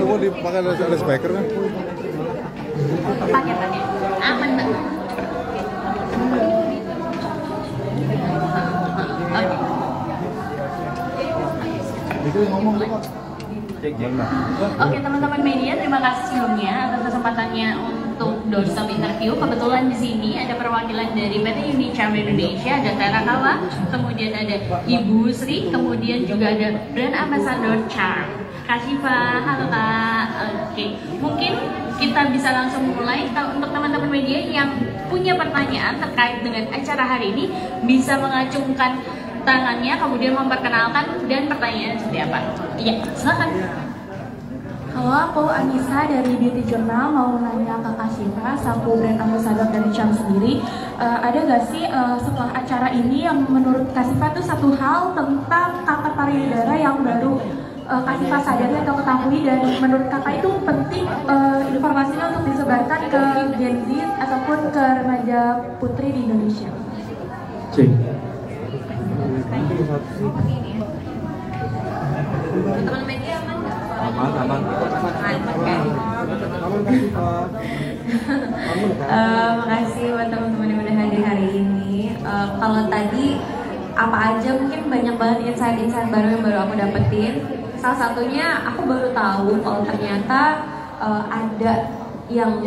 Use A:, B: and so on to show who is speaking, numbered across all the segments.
A: Mau dipakai ada speaker kan?
B: Pakai aman Mbak. Oke teman-teman media, terima kasih sebelumnya atas kesempatannya untuk doorstop interview. Kebetulan di sini ada perwakilan dari PT Unicharm Indonesia, ada Tera Kawa, kemudian ada Ibu Sri, kemudian juga ada brand ambassador Charm. Kak Syifa, halo Kak. Oke, mungkin kita bisa langsung mulai. Untuk teman-teman media yang punya pertanyaan terkait dengan acara hari ini, bisa mengacungkan tangannya, kemudian memperkenalkan dan pertanyaan seperti apa. Iya, silakan.
C: Halo, aku Anissa dari Beauty Journal, mau nanya ke Kak Syifa, selaku brand ambassador dari Charm sendiri, ada gak sih setelah acara ini yang menurut Kak Syifa itu satu hal tentang kanker payudara yang baru Kak Syifa sadari atau ketahui, dan menurut kakak itu penting informasinya untuk disebarkan ke Gen Z ataupun ke remaja putri di Indonesia?
B: Teman-teman media aman nggak?
D: Aman.
C: Makasih buat teman-teman yang udah hadir hari ini. Kalau tadi apa aja, mungkin banyak banget insight-insight baru yang baru aku dapetin. Salah satunya aku baru tahu kalau ternyata ada yang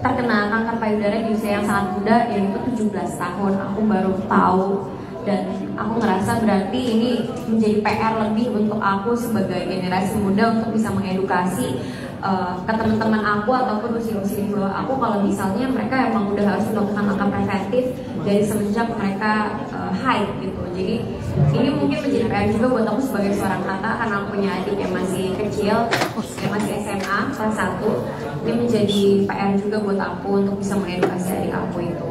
C: terkena kanker payudara di usia yang sangat muda, yaitu 17 tahun. Aku baru tahu, dan aku ngerasa berarti ini menjadi PR lebih untuk aku sebagai generasi muda untuk bisa mengedukasi ke teman-teman aku ataupun usia-usia di bawah aku, kalau misalnya mereka emang udah harus melakukan langkah preventif dari semenjak mereka haid gitu. Jadi ini mungkin menjadi PR juga buat aku sebagai seorang kakak, karena aku punya adik yang masih kecil, yang masih SMA kelas 1. Ini menjadi PR juga buat aku untuk bisa mengedukasi adik aku itu.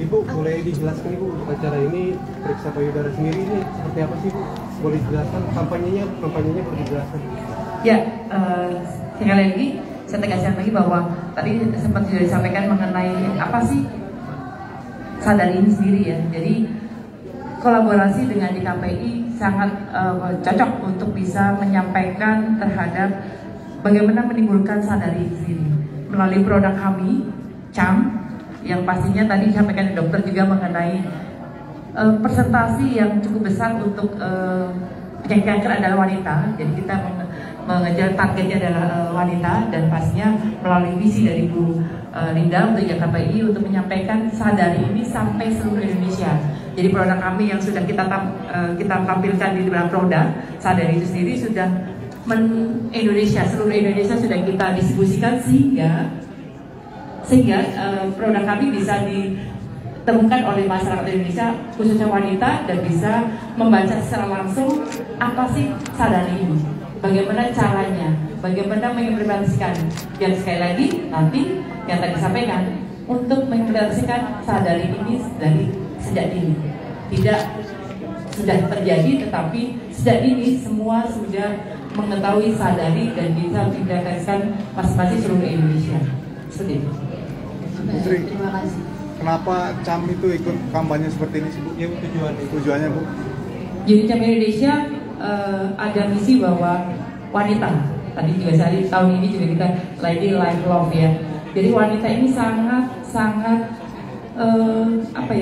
D: Ibu, boleh dijelaskan Ibu untuk acara ini, periksa payudara sendiri ini seperti apa sih Bu? Boleh dijelaskan kampanyenya boleh dijelaskan?
E: Ya, sekali lagi saya tegaskan lagi bahwa tadi sempat sudah disampaikan mengenai apa sih sadari ini sendiri ya. Jadi kolaborasi dengan DKPI sangat cocok untuk bisa menyampaikan terhadap bagaimana menimbulkan sadari ini sendiri melalui produk kami, Charm, yang pastinya tadi disampaikan dokter juga mengenai presentasi yang cukup besar untuk penyakit kanker adalah wanita. Jadi kita mengejar targetnya adalah wanita, dan pastinya melalui visi dari Bu Linda untuk DKPI untuk menyampaikan sadari ini sampai seluruh Indonesia. Jadi produk kami yang sudah kita tampilkan di dalam produk sadari itu sendiri sudah seluruh Indonesia sudah kita distribusikan, sehingga produk kami bisa ditemukan oleh masyarakat Indonesia khususnya wanita, dan bisa membaca secara langsung apa sih sadari ini, bagaimana caranya, bagaimana mengimplementasikan. Dan sekali lagi nanti yang tadi disampaikan untuk mengimplementasikan sadari ini dari sejak dini, tidak sudah terjadi tetapi sejak dini semua sudah mengetahui sadari dan bisa mengimplementasikan masing-masing seluruh Indonesia. Seperti itu.
A: Putri,
B: Terima kasih.
A: kenapa Charm itu ikut kampanye seperti ini sih Bu?
D: Ya,
A: Tujuannya Bu?
E: Jadi Charm Indonesia ada misi bahwa wanita, tadi juga saya tahun ini juga kita lagi live love ya. Jadi wanita ini sangat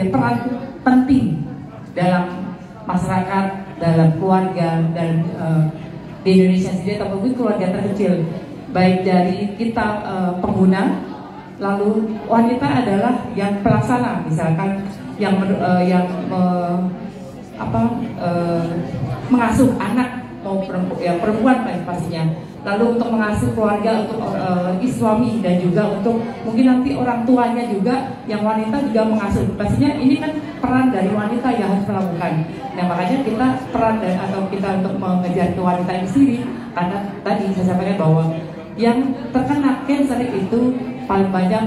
E: peran penting dalam masyarakat, dalam keluarga, dan di Indonesia sendiri ataupun keluarga terkecil, baik dari kita pengguna. Lalu wanita adalah yang pelaksana, misalkan yang mengasuh anak, mau perempuan pastinya. lalu untuk mengasuh keluarga, untuk suami, dan juga untuk mungkin nanti orang tuanya juga yang wanita juga mengasuh. Pastinya ini kan peran dari wanita yang harus melakukan. Nah makanya kita peran atau kita untuk mengejar ke wanita ini sendiri, karena tadi saya sampaikan bahwa yang terkena kanker itu paling banyak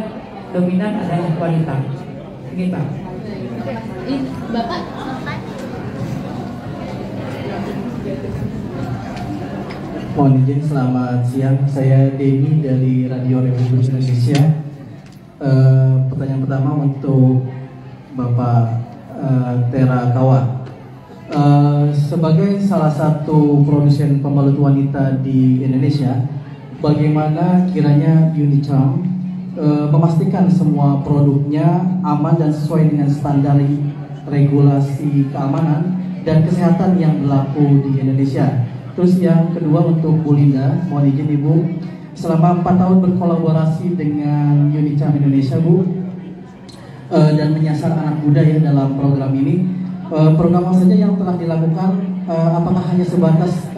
E: dominan adalah wanita. Ini Pak.
B: Bapak.
F: Mohon izin, selamat siang. Saya Denny dari Radio Republik Indonesia. Pertanyaan pertama untuk Bapak Tera Kawa. Sebagai salah satu produsen pembalut wanita di Indonesia, bagaimana kiranya Unicharm memastikan semua produknya aman dan sesuai dengan standar regulasi keamanan dan kesehatan yang berlaku di Indonesia? Terus yang kedua untuk Bu Linda, mohon izin Ibu, selama 4 tahun berkolaborasi dengan Unicharm Indonesia Bu, dan menyasar anak muda ya dalam program ini, program apa saja yang telah dilakukan? Apakah hanya sebatas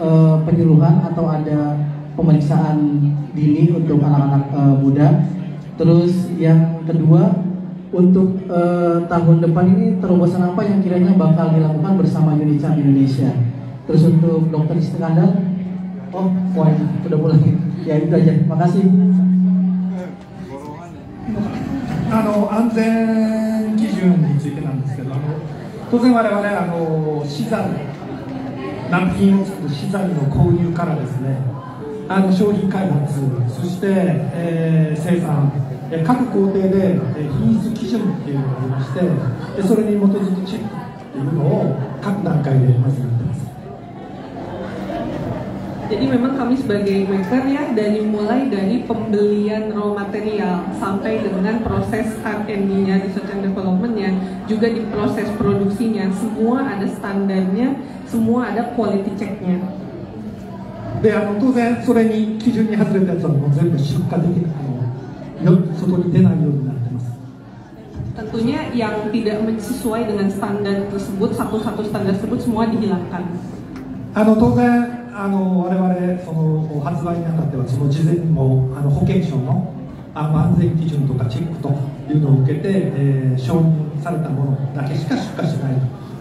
F: penyuluhan atau ada pemeriksaan dini untuk anak-anak muda? Terus yang kedua, untuk tahun depan ini terobosan apa yang kiranya bakal dilakukan bersama Unicharm Indonesia? Terus untuk Dokter Iskandar, udah pulang ya, itu aja. Makasih.
G: 安全基準についてなんですけど、当然我々資材、難品を作る資材の購入からですね、商品開発、そして、生産、各工程で品質基準っていうのがありまして、それに基づくチェックっていうのを各段階でまずやってます。
H: Jadi memang kami sebagai maker ya, mulai dari pembelian raw material sampai dengan proses R&D-nya, research and development-nya, juga di proses produksinya, semua ada standarnya, semua ada quality check-nya.
G: で、当然それに基準に外れたやつはもう全部出荷できない、外に出ないようになってます。
H: Tentunya yang tidak sesuai dengan standar tersebut, satu-satu standar tersebut semua dihilangkan.
G: 当然我々その発売にあたってはその事前にも保健省の安全基準とかチェックというのを受けて、承認されたものだけしか出荷しない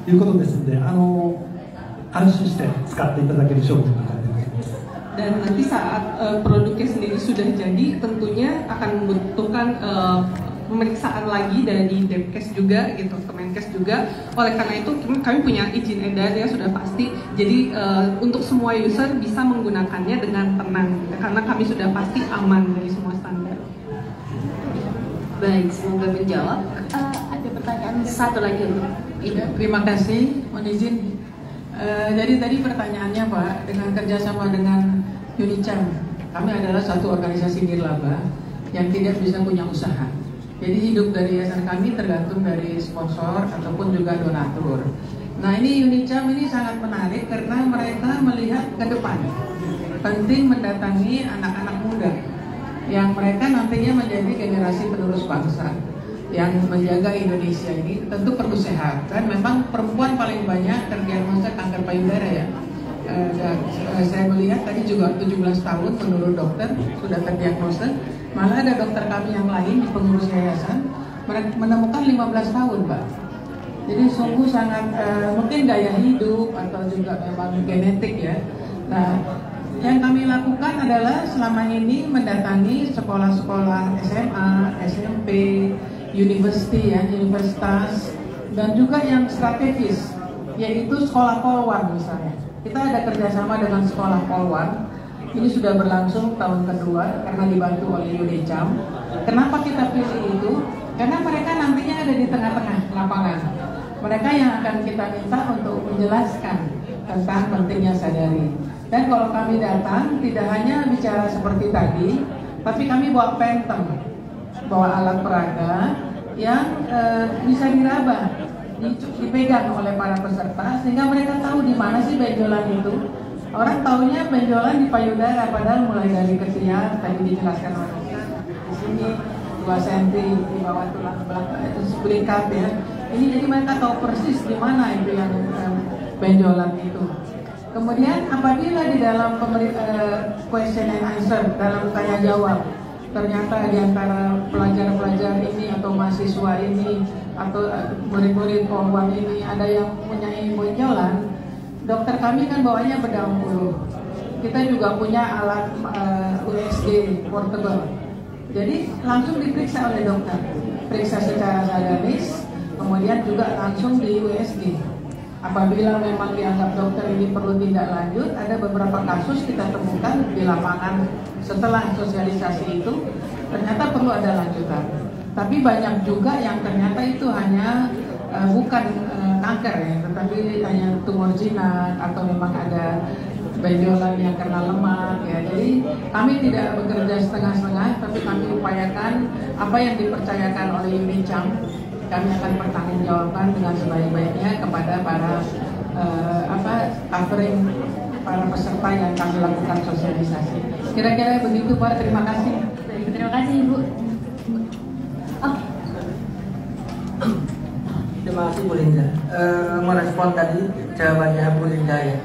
G: ということですので、安心して使っていただける商品が出てきます。
H: Dan nanti saat produknya sendiri sudah jadi, tentunya akan membutuhkan pemeriksaan lagi dari Depkes juga gitu, Kemenkes juga. Oleh karena itu kami punya izin edar ya sudah pasti. Jadi untuk semua user bisa menggunakannya dengan tenang gitu, karena kami sudah pasti aman dari semua standar.
B: Baik, semoga menjawab. Ada pertanyaan satu lagi untuk Ibu.
E: Terima kasih, mohon izin. Jadi tadi pertanyaannya Pak, dengan kerjasama dengan Unicharm, kami adalah satu organisasi nirlaba yang tidak bisa punya usaha. Jadi hidup dari yayasan kami tergantung dari sponsor ataupun juga donatur. Nah ini Unicharm ini sangat menarik karena mereka melihat ke depan. Penting mendatangi anak-anak muda yang mereka nantinya menjadi generasi penerus bangsa yang menjaga Indonesia ini. Tentu perlu sehat, kan memang perempuan paling banyak terdiagnosa kanker payudara ya. Dan saya melihat tadi juga 17 tahun menurut dokter sudah terdiagnosa. Malah ada dokter kami yang lain di pengurus yayasan menemukan 15 tahun Pak. Jadi sungguh sangat mungkin gaya hidup atau juga memang genetik ya. Nah yang kami lakukan adalah selama ini mendatangi sekolah-sekolah SMA, SMP, universitas, dan juga yang strategis, yaitu sekolah polwan misalnya. Kita ada kerjasama dengan sekolah polwan. Ini sudah berlangsung tahun kedua karena dibantu oleh Unicharm. Kenapa kita pilih itu? Karena mereka nantinya ada di tengah-tengah lapangan. Mereka yang akan kita minta untuk menjelaskan tentang pentingnya sadari. Dan kalau kami datang, tidak hanya bicara seperti tadi, tapi kami bawa pentem, bawa alat peraga yang bisa diraba, dipegang oleh para peserta, sehingga mereka tahu di mana sih benjolan itu. Orang taunya benjolan di payudara, padahal mulai dari ketiak, tadi dijelaskan oleh di sini 2 cm di bawah tulang belakang itu berikat ya. Ini jadi mereka tahu persis di mana itu yang benjolan itu.
I: Kemudian apabila di dalam question and answer, dalam tanya jawab, ternyata di antara pelajar-pelajar ini atau mahasiswa ini atau murid-murid korban ini ada yang mempunyai benjolan, dokter kami kan bawanya bedah puluh. Kita juga punya alat USG portable. Jadi langsung diperiksa oleh dokter, periksa secara sadaris, kemudian juga langsung di USG. Apabila memang dianggap dokter ini perlu tindak lanjut, ada beberapa kasus kita temukan di lapangan setelah sosialisasi itu, ternyata perlu ada lanjutan. Tapi banyak juga yang ternyata itu hanya bukan kanker ya, tetapi hanya tumor jinak atau memang ada benjolan yang karena lemak ya. Jadi kami tidak bekerja setengah-setengah, tapi kami upayakan apa yang dipercayakan oleh UNICAM kami akan pertanggungjawabkan dengan sebaik-baiknya kepada para covering para peserta yang kami lakukan sosialisasi. Kira-kira begitu Pak, terima kasih.
B: Terima kasih Ibu.
J: Terima kasih Bu Linda. Merespon tadi jawabannya Bu Linda ya.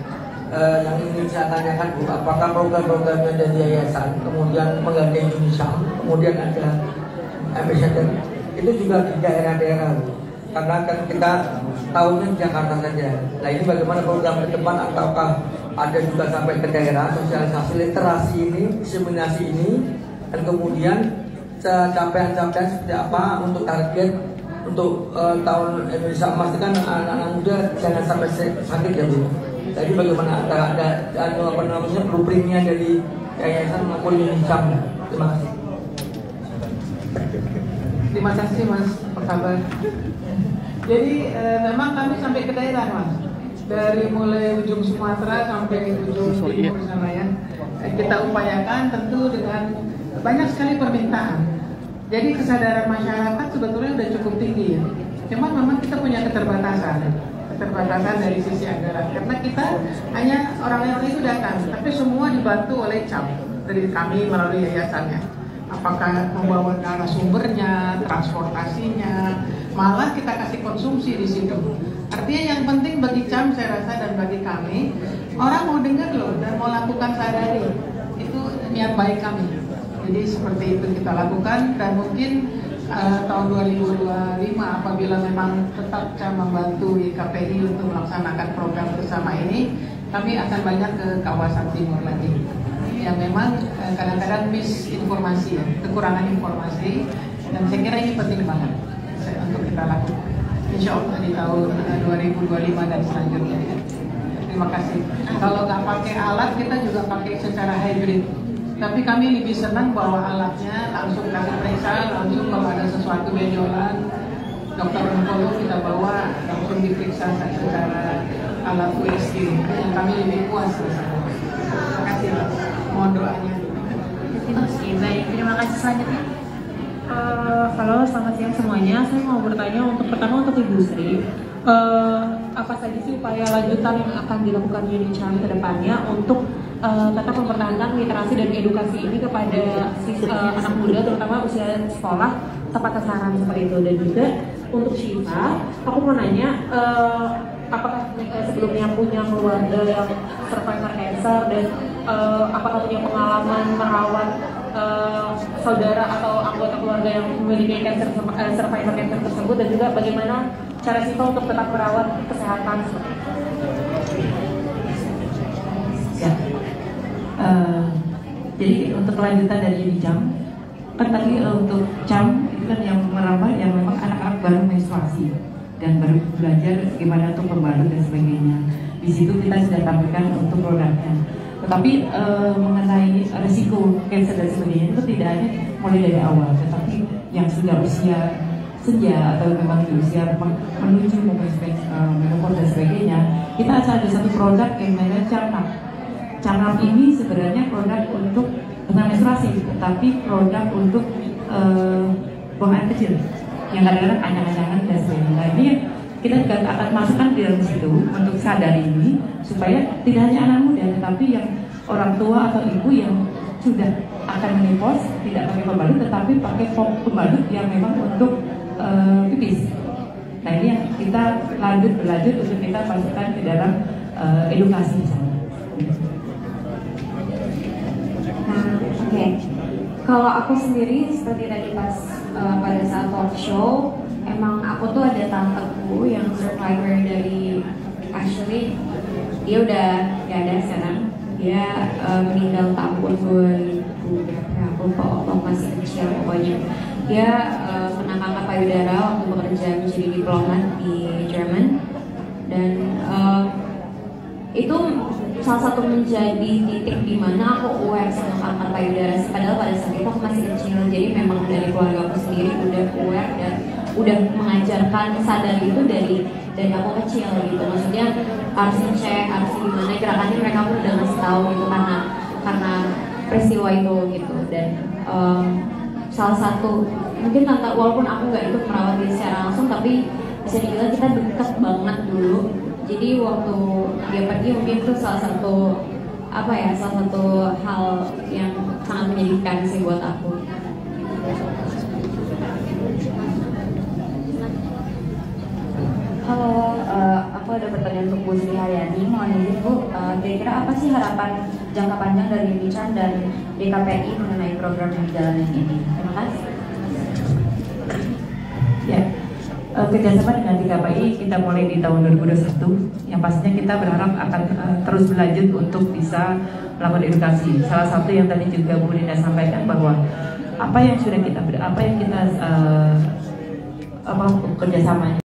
J: Yang ingin saya tanyakan Bu, apakah program-programnya dari yayasan, kemudian menggandeng UNICAM, kemudian ada ambassador, itu juga di daerah-daerah Bu. Karena kan kita tahunya di Jakarta saja. Nah ini bagaimana program ke depan, ataukah ada juga sampai ke daerah, sosialisasi literasi ini, diseminasi ini, dan kemudian capaian-capaian seperti apa untuk target untuk tahun Indonesia Emas, kan anak-anak muda jangan sampai sakit ya Bu. Jadi bagaimana ada apa namanya blueprintnya dari yayasan maupun UNICAM. Terima kasih.
I: Terima kasih Mas, apa kabar? Jadi memang kami sampai ke daerah Mas, dari mulai ujung Sumatera sampai ujung timur sana ya. Kita upayakan tentu dengan banyak sekali permintaan. Jadi kesadaran masyarakat sebetulnya sudah cukup tinggi ya. Cuma memang kita punya keterbatasan dari sisi anggaran. Karena kita hanya orang-orang itu datang, tapi semua dibantu oleh CAM dari kami melalui yayasannya. Apakah membawa narasumbernya, transportasinya, malah kita kasih konsumsi di situ. Artinya yang penting bagi CAM saya rasa dan bagi kami, orang mau dengar loh dan mau lakukan sadari. Itu niat baik kami. Jadi seperti itu kita lakukan, dan mungkin tahun 2025 apabila memang tetap CAM membantu IKPI untuk melaksanakan program bersama ini, kami akan banyak ke kawasan timur lagi yang memang kadang-kadang misinformasi ya, kekurangan informasi, dan saya kira ini penting banget untuk kita lakukan. Insya Allah di tahun 2025 dan selanjutnya ya. Terima kasih. Kalau nggak pakai alat, kita juga pakai secara hybrid. Tapi kami lebih senang bawa alatnya, langsung kasih periksa, langsung kalau ada sesuatu benjolan, dokter onkolog kita bawa, langsung diperiksa secara alat USG. Yang kami lebih puas. Terima kasih. Mohon doanya.
B: Oke, baik. Terima kasih selanjutnya.
K: Halo, selamat siang semuanya. Saya mau bertanya pertama untuk Ibu Sri. Apa saja sih upaya lanjutan yang akan dilakukan UNICAM ke depannya untuk tetap mempertahankan literasi dan edukasi ini kepada anak muda, terutama usia sekolah tepat sasaran seperti itu. Dan juga untuk Syifa, aku mau nanya, apakah sebelumnya punya keluarga yang survivor cancer, dan apakah punya pengalaman merawat saudara atau anggota keluarga yang memiliki survivor cancer tersebut, dan juga bagaimana cara Syifa untuk tetap merawat kesehatan seperti itu?
E: Ya. Jadi untuk kelanjutan dari UNICAM, kan tadi untuk CAM itu kan yang merawat yang memang anak-anak baru menstruasi dan baru belajar gimana untuk pembalut dan sebagainya. Di situ kita sudah tampilkan untuk produknya. Tetapi mengenai risiko cancer dan sebagainya itu tidak hanya mulai dari awal, tetapi yang sudah usia senja atau memang di usia menuju menopause dan sebagainya, kita ada satu produk yang namanya Carnap. Carnap ini sebenarnya produk untuk bukan menstruasi, tetapi produk untuk buang air kecil yang kadang-kadang anyang-anyangan dan sebagainya. Nah, ini kita juga akan masukkan di dalam situ untuk sadari ini, supaya tidak hanya anak muda, tetapi yang orang tua atau ibu yang sudah akan menopause tidak pakai pembalut, tetapi pakai pembalut yang memang untuk pipis. Nah, ini yang kita berlanjut untuk kita masukkan ke dalam edukasi di sana.
C: Oke. Kalau aku sendiri seperti tadi pas pada saat talk show, emang aku tuh ada tanteku yang survivor dari, actually dia udah gak ada sekarang. Dia meninggal tahun 2000 berapa? Aku lupa waktu masih kecil pokoknya. Dia kena kanker payudara waktu bekerja menjadi diplomat di Jerman, dan itu salah satu menjadi titik di mana aku aware sama kanker payudara. Padahal pada saat itu aku masih kecil, jadi memang dari keluarga aku sendiri udah aware dan udah mengajarkan sadar itu dari aku kecil gitu. Maksudnya harus ngecek, harus gimana gerakannya, mereka pun udah ngasih tahu gitu karena peristiwa itu gitu. Dan salah satu mungkin tante, walaupun aku nggak ikut merawat dia secara langsung, tapi bisa dibilang kita dekat banget dulu. Jadi waktu dia pergi mungkin itu salah satu hal yang sangat menyedihkan sih buat aku.
L: Halo, aku ada pertanyaan untuk Bu Sri Haryani. Mohon izin Bu, kira-kira apa sih harapan jangka panjang dari UniCham dan DKPI mengenai program yang dijalankan ini? Terima kasih.
E: Ya, kerjasama dengan DKPI kita mulai di tahun 2021. Yang pastinya kita berharap akan terus berlanjut untuk bisa melakukan edukasi. Salah satu yang tadi juga Bu Linda sampaikan bahwa apa yang kita kerjasamanya